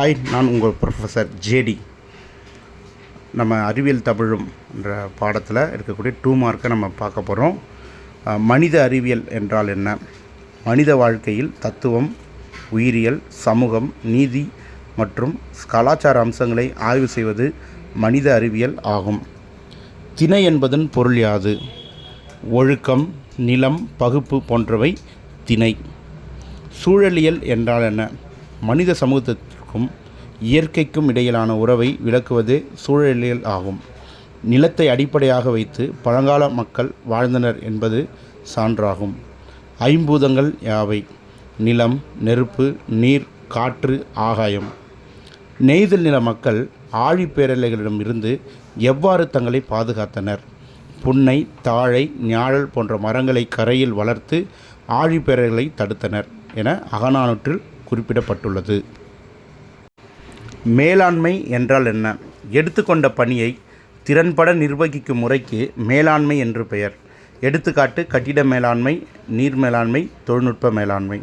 Hi, நான் உங்கள் professor JD. நம்ம அறிவியல் தமிழும் என்ற பாடத்தில் இருக்கக்கூடிய 2 மார்க்கை நம்ம பார்க்க போகிறோம். மனித அறிவியல் என்றால் என்ன? மனித வாழ்க்கையில் தத்துவம், உயிரியல், சமூகம், நீதி மற்றும் கலாச்சார அம்சங்களை ஆய்வு செய்வது மனித அறிவியல் ஆகும். திணை என்பதன் பொருள் யாது? ஒழுக்கம், நிலம், பகுப்பு போன்றவை திணை. சூழலியல் என்றால் என்ன? மனித சமூகத்திற்கும் இயற்கைக்கும் இடையிலான உறவை விளக்குவதே சூழலியல் ஆகும். நிலத்தை அடிப்படையாக வைத்து பழங்கால மக்கள் வாழ்ந்தனர் என்பது சான்றாகும். ஐம்பூதங்கள் யாவை? நிலம், நெருப்பு, நீர், காற்று, ஆகாயம். நெய்தல் நில மக்கள் ஆழிப்பேரலைகளிடமிருந்து எவ்வாறு தங்களை பாதுகாத்தனர்? புன்னை, தாழை, ஞாழல் போன்ற மரங்களை கரையில் வளர்த்து ஆழிப்பேரலைகளை தடுத்தனர் என அகநானூற்றில் குறிப்பிடப்பட்டுள்ளது. மேலாண்மை என்றால் என்ன? எடுத்துக்கொண்ட பணியை திறன்பட நிர்வகிக்கும் முறைக்கு மேலாண்மை என்று பெயர். எடுத்துக்காட்டு: கட்டிட மேலாண்மை, நீர் மேலாண்மை, தொழில்நுட்ப மேலாண்மை.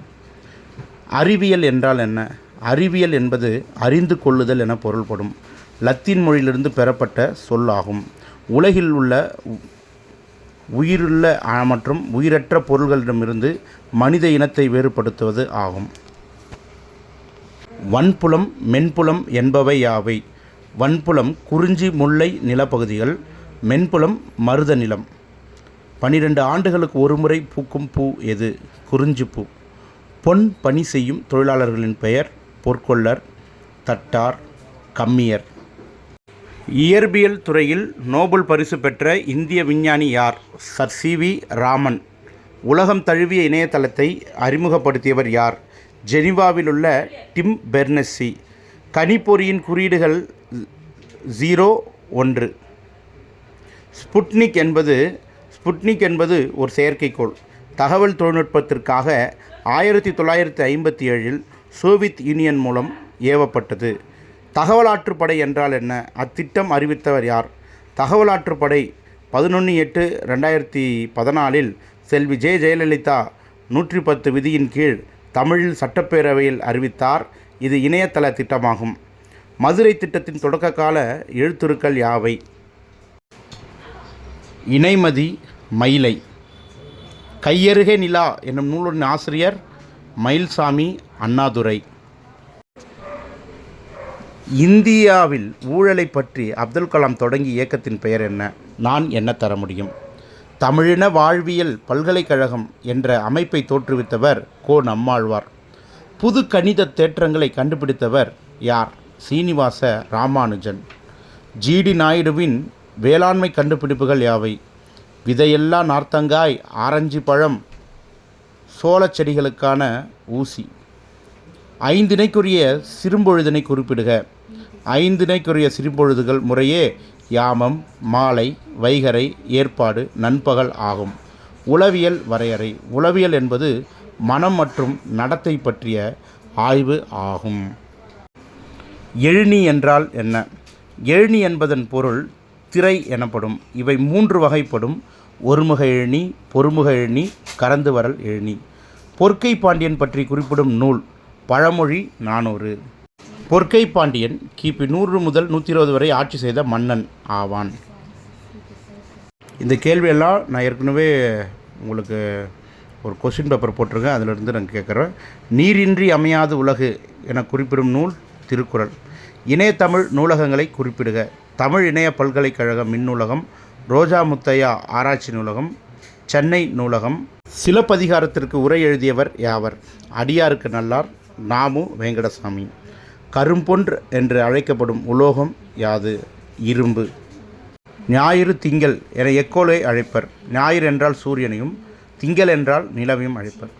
அறிவியல் என்றால் என்ன? அறிவியல் என்பது அறிந்து கொள்ளுதல் என பொருள்படும் லத்தீன் மொழியிலிருந்து பெறப்பட்ட சொல்லாகும். உலகில் உள்ள உயிருள்ள மற்றும் உயிரற்ற பொருள்களிடமிருந்து மனித இனத்தை வேறுபடுத்துவது ஆகும். வன்புலம், மென்புலம் என்பவை யாவை? வன்புலம் குறிஞ்சி முல்லை நிலப்பகுதிகள். மென்புலம் மருத நிலம். 12 ஆண்டுகளுக்கு ஒருமுறை பூக்கும் பூ எது? குறிஞ்சி பூ. பொன் பணி செய்யும் தொழிலாளர்களின் பெயர் பொற்கொல்லர், தட்டார், கம்மியர். இயற்பியல் துறையில் நோபல் பரிசு பெற்ற இந்திய விஞ்ஞானி யார்? Sir C V. ராமன். உலகம் தழுவிய இணையதளத்தை அறிமுகப்படுத்தியவர் யார்? ஜெனீவாவில் உள்ள டிம் பெர்னஸ்-சி. கணிப்பொறியின் குறியீடுகள் 0, 1. ஸ்புட்னிக் என்பது ஒரு செயற்கைக்கோள். தகவல் தொழில்நுட்பத்திற்காக 1957இல் சோவியத் யூனியன் மூலம் ஏவப்பட்டது. தகவலாற்றுப்படை என்றால் என்ன? அத்திட்டம் அறிவித்தவர் யார்? தகவலாற்றுப்படை 11/8/2014 செல்வி ஜெயலலிதா 110 விதியின் கீழ் தமிழில் சட்டப்பேரவையில் அறிவித்தார். இது இணையதள திட்டமாகும். மதுரை திட்டத்தின் தொடக்க கால எழுத்துருக்கள் யாவை? இணைமதி, மயிலை. கையருகே நிலா என்னும் நூலின் ஆசிரியர் மயில்சாமி அண்ணாதுரை. இந்தியாவில் ஊழலை பற்றி அப்துல் கலாம் தொடங்கிய இயக்கத்தின் பெயர் என்ன? நான் என்ன தர முடியும். தமிழின வாழ்வியல் பல்கலைக்கழகம் என்ற அமைப்பை தோற்றுவித்தவர் கோ. நம்மாழ்வார். புது கணித தேற்றங்களை கண்டுபிடித்தவர் யார்? சீனிவாச ராமானுஜன். ஜி.டி. நாயுடுவின் வேளாண்மை கண்டுபிடிப்புகள் யாவை? விதையெல்லா நார்த்தங்காய், ஆரஞ்சு பழம், சோளச் செடிகளுக்கான ஊசி. 5 திணைக்குரிய சிறும்பொழுதினை குறிப்பிடுக. 5 திணைக்குரிய சிறும்பொழுதுகள் முறையே யாமம், மாலை, வைகறை, ஏற்பாடு, நண்பகல் ஆகும். உளவியல் வரையறை. உளவியல் என்பது மனம் மற்றும் நடத்தை பற்றிய ஆய்வு ஆகும். எழுனி என்றால் என்ன? எழுனி என்பதன் பொருள் திரை எனப்படும். இவை 3 வகைப்படும்: ஒருமுக எழுனி, பொருமுக எழுனி, கரந்து வரல் எழுனி. பொற்கை பாண்டியன் பற்றி குறிப்பிடும் நூல் பழமொழி 400. பொற்கை பாண்டியன் கிபி 100 முதல் 120 வரை ஆட்சி செய்த மன்னன் ஆவான். இந்த கேள்வியெல்லாம் நான் ஏற்கனவே உங்களுக்கு ஒரு கொஸ்டின் பேப்பர் போட்டிருக்கேன். அதிலிருந்து நான் கேட்குறேன். நீரின்றி அமையாது உலகு என குறிப்பிடும் நூல் திருக்குறள். இணையத்தமிழ் நூலகங்களை குறிப்பிடுக. தமிழ் இணைய பல்கலைக்கழக மின்னூலகம், ரோஜா முத்தையா ஆராய்ச்சி நூலகம், சென்னை நூலகம். சிலப்பதிகாரத்திற்கு உரை எழுதியவர் யாவர்? அடியாருக்கு நல்லார், நாமு வெங்கடசாமி. கரும்பொன்று என்று அழைக்கப்படும் உலோகம் யாது? இரும்பு. ஞாயிறு, திங்கள் என எக்கோலை அழைப்பர். ஞாயிறு என்றால் சூரியனையும், திங்கள் என்றால் நிலவையும் அழைப்பர்.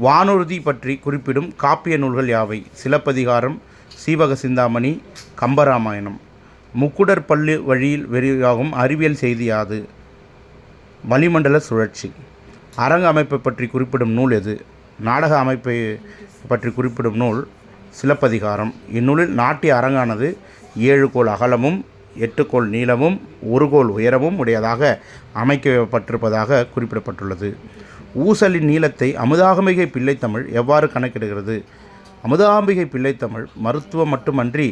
வானூர்தி பற்றி குறிப்பிடும் காப்பிய நூல்கள் யாவை? சிலப்பதிகாரம், சீவக சிந்தாமணி, கம்பராமாயணம். முக்குடர் பள்ளி வழியில் வெளியாகும் அறிவியல் செய்தி யாது? வளிமண்டல சுழற்சி. அரங்க அமைப்பை பற்றி குறிப்பிடும் நூல் எது? நாடக அமைப்பை பற்றி குறிப்பிடும் நூல் சிலப்பதிகாரம். இந்நூலில் நாட்டிய அரங்கானது 7 கோல் அகலமும் 8 கோல் நீளமும் 1 கோல் உயரமும் உடையதாக அமைக்கப்பட்டிருப்பதாக குறிப்பிடப்பட்டுள்ளது. ஊசலின் நீளத்தை அமுதாகமிகை பிள்ளைத்தமிழ் எவ்வாறு கணக்கிடுகிறது? அமுதாம்பிகை பிள்ளைத்தமிழ் மருத்துவம் மட்டுமன்றி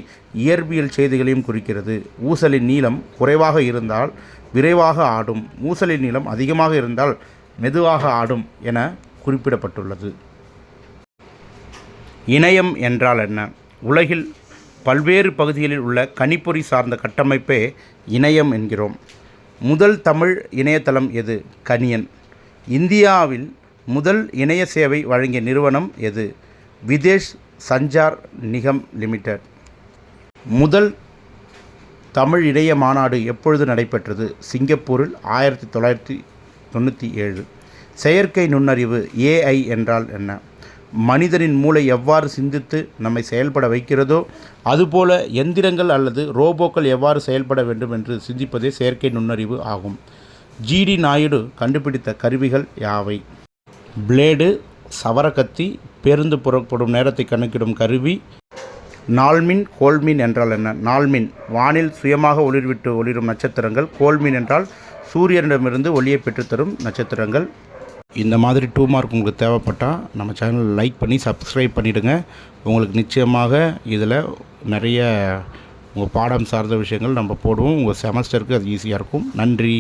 இயற்பியல் செய்திகளையும் குறிக்கிறது. ஊசலின் நீளம் குறைவாக இருந்தால் விரைவாக ஆடும், ஊசலின் நீளம் அதிகமாக இருந்தால் மெதுவாக ஆடும் என குறிப்பிடப்பட்டுள்ளது. இணையம் என்றால் என்ன? உலகில் பல்வேறு பகுதிகளில் உள்ள கணிப்பொறி சார்ந்த கட்டமைப்பே இணையம் என்கிறோம். முதல் தமிழ் இணையதளம் எது? கணியன். இந்தியாவில் முதல் இணைய சேவை வழங்கிய நிறுவனம் எது? விதேஷ் சஞ்சார் நிகம் லிமிடெட். முதல் தமிழ் இணைய மாநாடு எப்பொழுது நடைபெற்றது? சிங்கப்பூரில் 1997. செயற்கை நுண்ணறிவு AI என்றால் என்ன? மனிதனின் மூளை எவ்வாறு சிந்தித்து நம்மை செயல்பட வைக்கிறதோ அதுபோல எந்திரங்கள் அல்லது ரோபோக்கள் எவ்வாறு செயல்பட வேண்டும் என்று சிந்திப்பதே செயற்கை நுண்ணறிவு ஆகும். GD நாயுடு கண்டுபிடித்த கருவிகள் யாவை? பிளேடு, சவரக்கத்தி, பேருந்து புறப்படும் நேரத்தை கணக்கிடும் கருவி. நாள்மீன். கோள்மீன் என்றால் என்ன? நாள்மீன் வானில் சுயமாக ஒளிர்விட்டு ஒளிரும் நட்சத்திரங்கள். கோள்மீன் என்றால் சூரியனிடமிருந்து ஒளியை பெற்றுத்தரும் நட்சத்திரங்கள். இந்த மாதிரி 2 மார்க் உங்களுக்கு தேவைப்பட்டால் நம்ம சேனல் லைக் பண்ணி சப்ஸ்கிரைப் பண்ணிவிடுங்க. உங்களுக்கு நிச்சயமாக இதில் நிறைய உங்கள் பாடம் சார்ந்த விஷயங்கள் நம்ம போடுவோம். உங்கள் செமஸ்டருக்கு அது ஈஸியாக இருக்கும். நன்றி.